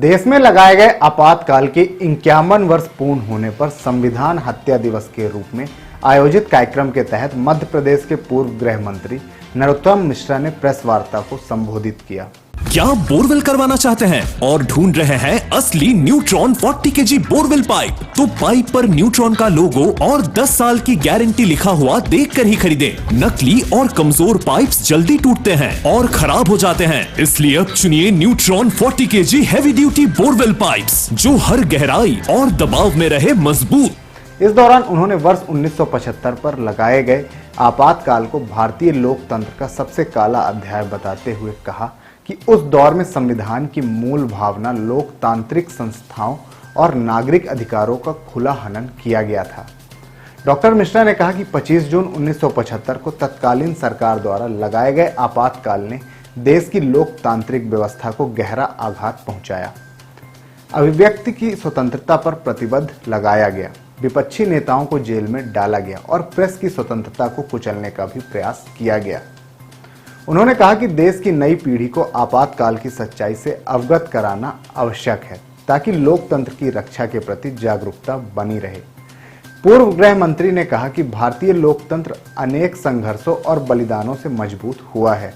देश में लगाए गए आपातकाल के 51 वर्ष पूर्ण होने पर संविधान हत्या दिवस के रूप में आयोजित कार्यक्रम के तहत मध्य प्रदेश के पूर्व गृह मंत्री नरोत्तम मिश्रा ने प्रेस वार्ता को संबोधित किया। क्या बोरवेल करवाना चाहते हैं और ढूंढ रहे हैं असली न्यूट्रॉन 40 केजी बोरवेल पाइप? तो पाइप पर न्यूट्रॉन का लोगो और 10 साल की गारंटी लिखा हुआ देखकर ही खरीदें। नकली और कमजोर पाइप्स जल्दी टूटते हैं और खराब हो जाते हैं, इसलिए अब चुनिए neutron 40 KG heavy duty borewell pipes, जो हर गहराई और दबाव में रहे मजबूत। इस दौरान उन्होंने वर्ष 1975 पर लगाए गए आपातकाल को भारतीय लोकतंत्र का सबसे काला अध्याय बताते हुए कहा कि उस दौर में संविधान की मूल भावना लोकतांत्रिक संस्थाओं और नागरिक अधिकारों का खुला हनन किया गया था। डॉक्टर मिश्रा ने कहा कि 25 जून 1975 को तत्कालीन सरकार द्वारा लगाए गए आपातकाल ने देश की लोकतांत्रिक व्यवस्था को गहरा आघात पहुंचाया। अभिव्यक्ति की स्वतंत्रता पर प्रतिबंध लगाया गया, विपक्षी नेताओं को जेल में डाला गया और प्रेस की स्वतंत्रता को कुचलने का भी प्रयास किया गया। उन्होंने कहा कि देश की नई पीढ़ी को आपातकाल की सच्चाई से अवगत कराना आवश्यक है ताकि लोकतंत्र की रक्षा के प्रति जागरूकता बनी रहे। पूर्व गृह मंत्री ने कहा कि भारतीय लोकतंत्र अनेक संघर्षों और बलिदानों से मजबूत हुआ है।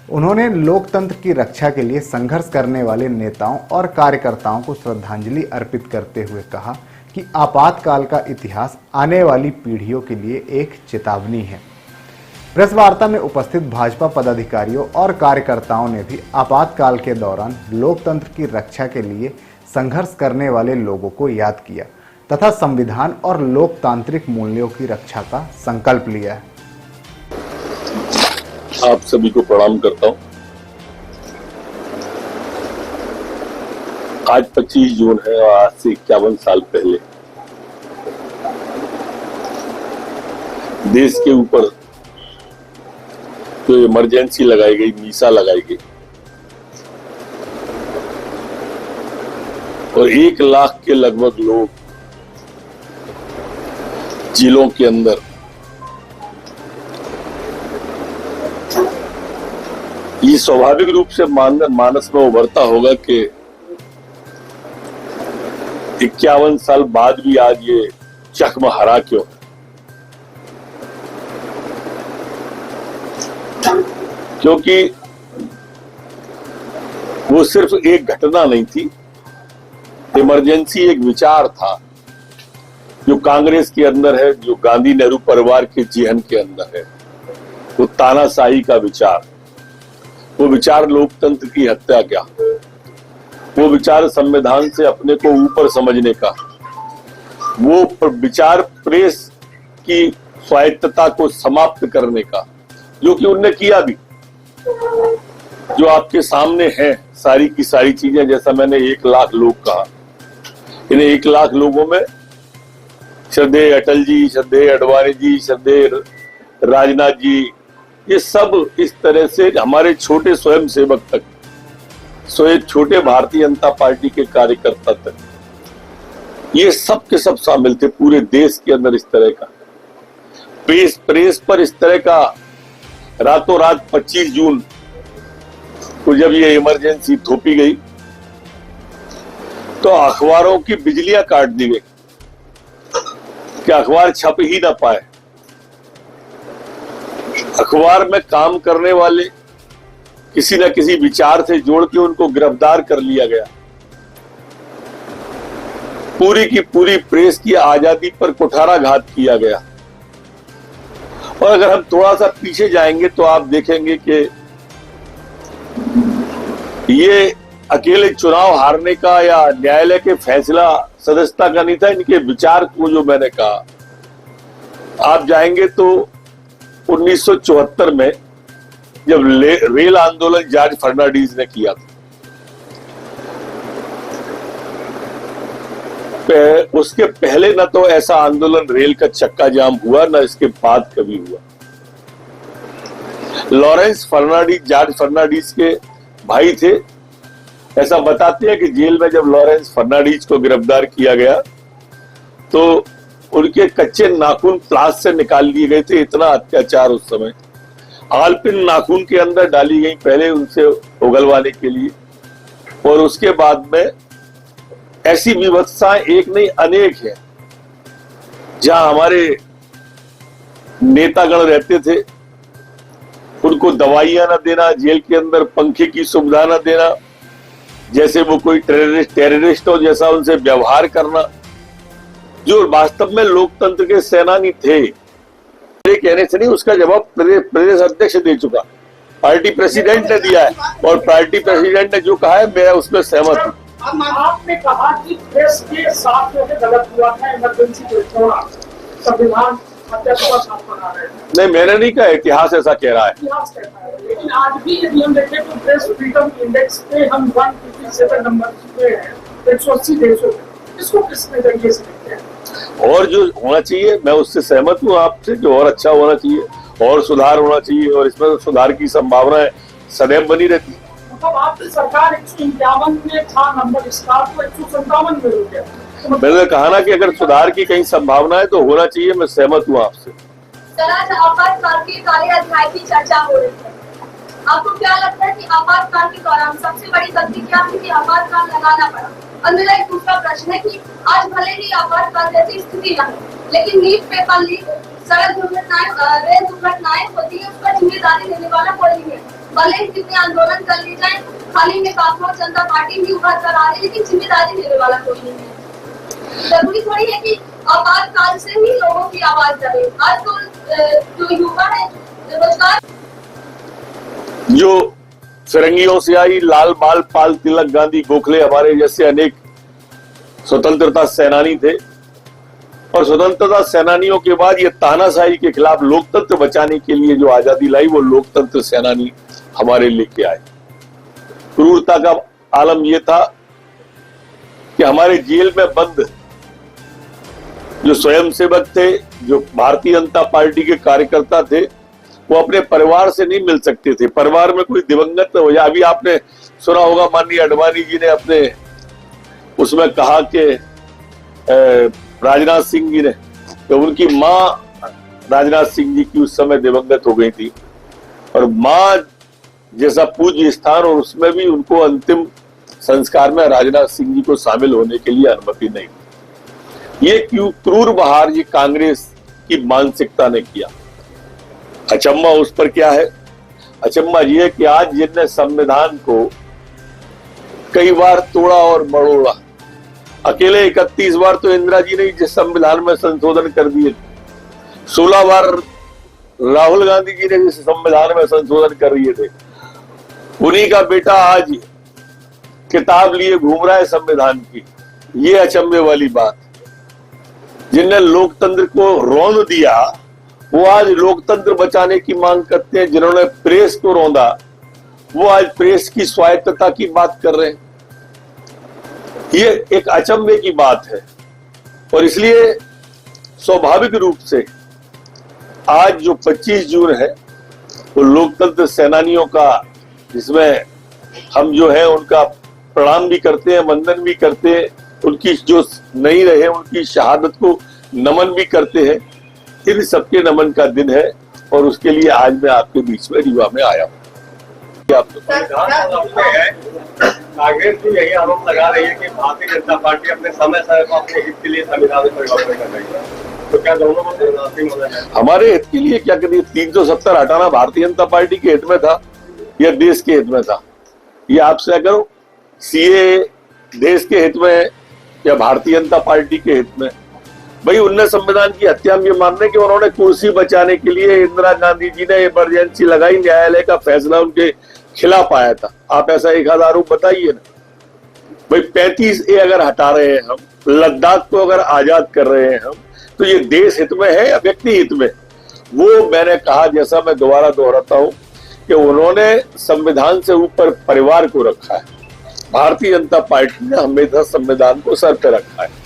उन्होंने लोकतंत्र की रक्षा के लिए संघर्ष करने वाले नेताओं और कार्यकर्ताओं को श्रद्धांजलि अर्पित करते हुए कहा कि आपातकाल का इतिहास आने वाली पीढ़ियों के लिए एक चेतावनी है। प्रेस वार्ता में उपस्थित भाजपा पदाधिकारियों और कार्यकर्ताओं ने भी आपातकाल के दौरान लोकतंत्र की रक्षा के लिए संघर्ष करने वाले लोगों को याद किया तथा संविधान और लोकतांत्रिक मूल्यों की रक्षा का संकल्प लिया। आप सभी को प्रणाम करता हूं। आज 25 जून है और आज से 51 साल पहले देश के ऊपर जो इमरजेंसी लगाई गई, मीसा लगाई गई और 1 लाख के लगभग लोग जेलों के अंदर ये स्वाभाविक रूप से मानस में उभरता होगा कि 51 साल बाद भी आज ये चकमहरा क्यों? क्योंकि वो सिर्फ एक घटना नहीं थी, इमरजेंसी एक विचार था जो कांग्रेस के अंदर है, जो गांधी नेहरू परिवार के जेहन के अंदर है। वो तानाशाही का विचार, वो विचार लोकतंत्र की हत्या क्या, वो विचार संविधान से अपने को ऊपर समझने का, वो विचार प्रेस की स्वायत्तता को समाप्त करने का, जो कि उनने किया भी। जो आपके सामने है सारी की सारी चीजें, जैसा मैंने 1 लाख लोग कहा, इन्हें 1 लाख लोगों में श्रद्धेय अटल जी, श्रद्धेय अडवाणी जी, श्रद्धेय राजनाथ जी, ये सब इस तरह से हमारे छोटे स्वयं सेवक तक, छोटे भारतीय जनता पार्टी के कार्यकर्ता तक, ये सब के सब शामिल थे पूरे देश के अंदर। इस तरह का प्रेस पर इस तरह का रातों रात 25 जून को जब ये इमरजेंसी थोपी गई तो अखबारों की बिजलियां काट दी गई कि अखबार छप ही ना पाए। अखबार में काम करने वाले किसी न किसी विचार से जोड़ के उनको गिरफ्तार कर लिया गया। पूरी की पूरी प्रेस की आजादी पर कुठाराघात किया गया। और अगर हम थोड़ा सा पीछे जाएंगे तो आप देखेंगे कि ये अकेले चुनाव हारने का या न्यायालय के फैसला सदस्यता का नहीं था, इनके विचार को जो मैंने कहा, आप जाएंगे तो 1974 में जब रेल आंदोलन जॉर्ज फर्नांडीज ने किया था, उसके पहले न तो ऐसा आंदोलन रेल का चक्का जाम हुआ, न इसके बाद कभी हुआ। लॉरेंस फर्नांडीज जॉर्ज फर्नांडीज के भाई थे। ऐसा बताते हैं कि जेल में जब लॉरेंस फर्नांडीज को गिरफ्तार किया गया तो उनके कच्चे नाखून प्लास से निकाल लिए गए थे। इतना अत्याचार उस समय। आलपिन नाखून के अंदर डाली गई पहले उनसे उगलवाने के लिए। और उसके बाद में ऐसी विवत्साएं एक नहीं अनेक है, जहां हमारे नेतागण रहते थे, उनको दवाइयां न देना, जेल के अंदर पंखे की सुविधा न देना, जैसे वो कोई टेररिस्ट हो जैसा उनसे व्यवहार करना, जो वास्तव में लोकतंत्र के सेनानी थे। ये कहने से नहीं, उसका जवाब प्रदेश अध्यक्ष दे चुका, पार्टी प्रेसिडेंट ने दिया है, और पार्टी प्रेसिडेंट ने जो कहा है मैं उसमें सहमत हूँ। आपने कहा कि प्रेस के साथ में गलत हुआ था, इमरजेंसी को छोड़ा, संविधान नहीं, मैंने नहीं कहा, इतिहास ऐसा कह रहा है। इतिहास कहता है, लेकिन आज भी यदि हम देखें तो प्रेस फ्रीडम इंडेक्स पे हम 157 नंबर पे हैं 180 देशों में। इसको किस नजरिए से देखते हैं? और जो होना चाहिए, मैं उससे सहमत हूँ आपसे, जो और अच्छा होना चाहिए और सुधार होना चाहिए, और इसमें सुधार की संभावनाएं सदैव बनी रहती है। मतलब आपकी सरकार 151 में था नंबर, इसका तो 157 में हो गया। मैंने कहा ना कि अगर सुधार की कहीं संभावना है तो होना चाहिए, मैं सहमत हूँ आपसे। सर, आज आपातकाल के काले अध्याय की चर्चा हो रही है, आपको क्या लगता है कि आपातकाल के दौरान सबसे बड़ी गलती क्या थी कि आपातकाल लगाना पड़ा? और मेरा एक दूसरा प्रश्न है कि आज भले ही आपातकाल जैसी स्थिति न हो, लेकिन लीक पेपर लीक, सड़क दुर्घटनाएं, रेल दुर्घटनाएं होती है, उसका जिम्मेदारी लेने वाला कोई नहीं है। भले ही कितने आंदोलन कर लिए जाए, खाली में कांग्रेस जनता पार्टी भी उभर कर आ रही है, लेकिन जिम्मेदारी लेने वाला कोई नहीं है। जरूरी थोड़ी है कि आपातकाल से ही लोगों की आवाज करे। आज तो जो युवा है, रोजगार, जो फिरंगियों से आई, लाल बाल पाल तिलक, गांधी, गोखले, हमारे जैसे अनेक स्वतंत्रता सेनानी थे, और स्वतंत्रता सेनानियों के बाद ये तानाशाही के खिलाफ लोकतंत्र बचाने के लिए जो आजादी लाई, वो लोकतंत्र सेनानी हमारे लेके आए। क्रूरता का आलम यह था कि हमारे जेल में बंद जो स्वयंसेवक थे, जो भारतीय जनता पार्टी के कार्यकर्ता थे, वो अपने परिवार से नहीं मिल सकते थे। परिवार में कोई दिवंगत हो जाए, अभी आपने सुना होगा माननीय अडवाणी जी ने अपने उसमें कहा कि राजनाथ सिंह जी ने, तो उनकी मां राजनाथ सिंह जी की उस समय दिवंगत हो गई थी, और मां जैसा पूज्य स्थान, और उसमें भी उनको अंतिम संस्कार में राजनाथ सिंह जी को शामिल होने के लिए अनुमति नहीं। ये क्यों क्रूर बहार ये कांग्रेस की मानसिकता ने किया। अचंबा उस पर क्या है? अचंबा ये कि आज जिनने संविधान को कई बार तोड़ा और मरोड़ा, अकेले 31 बार तो इंदिरा जी ने जिस संविधान में संशोधन कर दिए, 16 बार राहुल गांधी जी ने जिस संविधान में संशोधन कर दिए थे, उन्हीं का बेटा आज किताब लिए घूम रहा है संविधान की। ये अचंभे वाली बात। जिनने लोकतंत्र को रौंद दिया, वो आज लोकतंत्र बचाने की मांग करते हैं। जिन्होंने प्रेस को रौंदा, वो आज प्रेस की स्वायत्तता की बात कर रहे हैं। ये एक अचंभे की बात है, और इसलिए स्वाभाविक रूप से आज जो 25 जून है, वो लोकतंत्र सेनानियों का, जिसमें हम जो है उनका प्रणाम भी करते हैं, वंदन भी करते हैं, उनकी जो नहीं रहे उनकी शहादत को नमन भी करते हैं। इन सबके नमन का दिन है, और उसके लिए आज मैं आपके बीच में रीवा में आया हूँ। कांग्रेस भी यही आरोप लगा रही है कि भारतीय जनता पार्टी अपने समय समय पर अपने हित के लिए संविधान में परिवर्तन कर रही है, तो क्या दोनों को हमारे हित के लिए क्या करिए? 370 हटाना भारतीय जनता पार्टी के हित में था या देश के हित में था? ये आपसे करो, सीए देश के हित में या भारतीय जनता पार्टी के हित में? भाई, उनने संविधान की हत्या में मानने कि उन्होंने कुर्सी बचाने के लिए इंदिरा गांधी जी ने इमरजेंसी लगाई, न्यायालय का फैसला उनके खिलाफ आया था। आप ऐसा एक आरोप बताइए ना। भाई 35A अगर हटा रहे हैं हम, लद्दाख को अगर आजाद कर रहे हैं हम, तो ये देश हित में है या व्यक्ति हित में? वो मैंने कहा, जैसा मैं दोबारा दोहराता हूं, कि उन्होंने संविधान से ऊपर परिवार को रखा है। भारतीय जनता पार्टी ने हमेशा संविधान को सर पे रखा है।